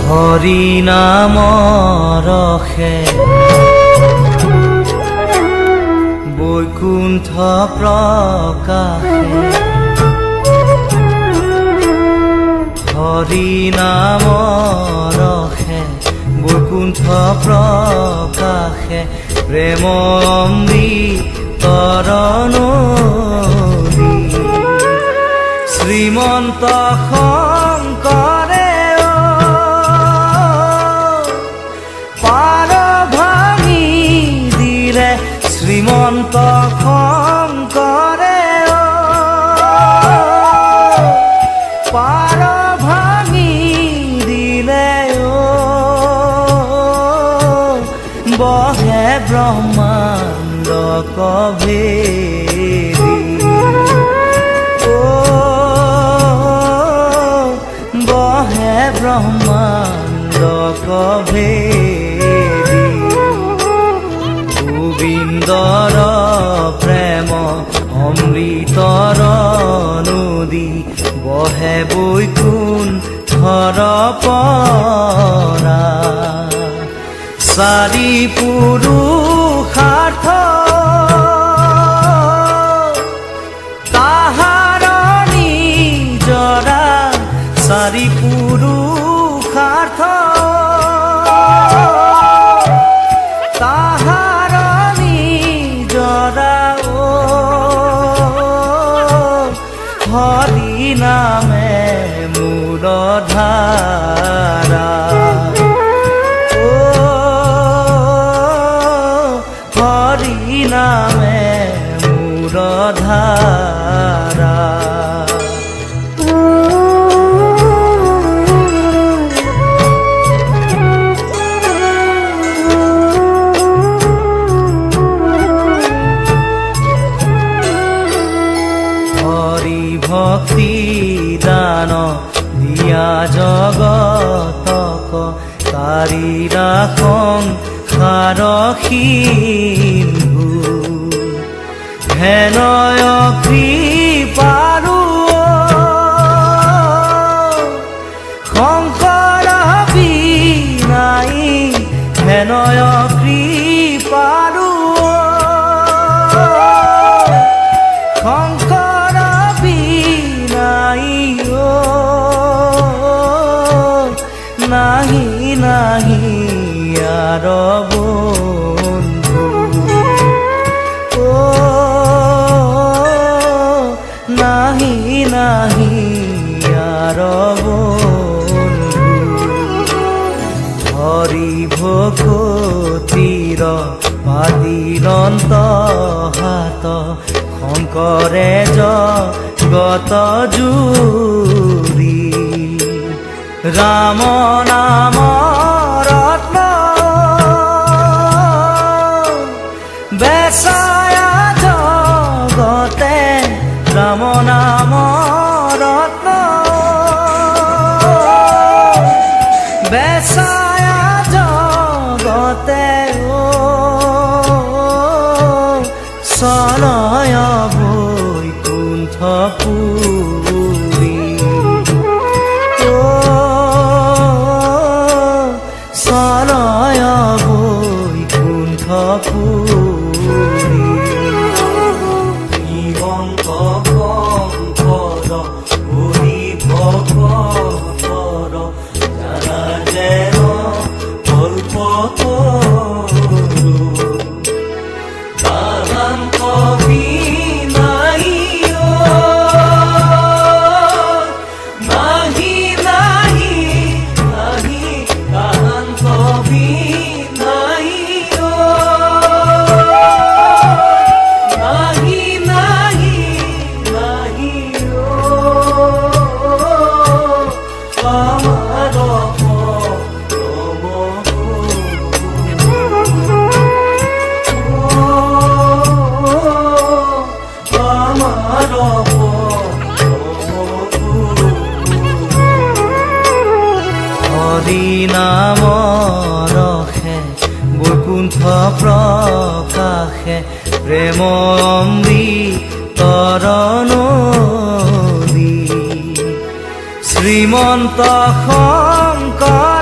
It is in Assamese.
হৰি নামৰ ৰসে বৈকুণ্ঠ প্ৰকাশে হৰি নামৰ ৰসে বৈকুণ্ঠ প্ৰকাশে প্ৰেম অমৃতৰ নদী শ্ৰীমন্ত শংকৰে শ্ৰীমন্ত শংকৰে পাৰ ভাঙি দিলে বহে ব্ৰহ্মাণ্ড কভেদি বহে ব্ৰহ্মাণ্ড কভেদি গোবিন্দৰ প্ৰেম অমৃতৰ নদী বহে বৈকুণ্ঠৰ পৰা চাৰি পুৰুষাৰ্থ তাহাৰ নিজৰা চাৰি পুৰুষাৰ্থ তাহাৰ নিজৰা হৰি নামে মূল ধাৰা হৰি নামে মূল ধাৰা ভক্তি দান দিয়া জগতক তাৰি ৰাখং সাৰসিন্ধু হেনয় কৃপাৰু শংকৰ বিনাই হেনয় কৃপাৰু শংকৰ নাহি নাহি আৰ বন্ধু নাহি নাহি আৰ বন্ধু হৰি ভকতিৰ পাদিলন্ত হাত শংকৰে জগত জুৰি ৰাম নাম ৰত্ন বেচায়া জগতে ৰাম নাম ৰত্ন বেচায়া জগতে চলয় বৈকুণ্ঠপুৰী চলয় বৈকুণ্ঠপুৰী শ্ৰীমন্ত শংকৰ হৰি ভকতৰ যাৰা যেন কল্পতৰু তাহান কবি নাই প্ৰেম অমৃতৰ নদী শ্ৰীমন্ত শংকৰ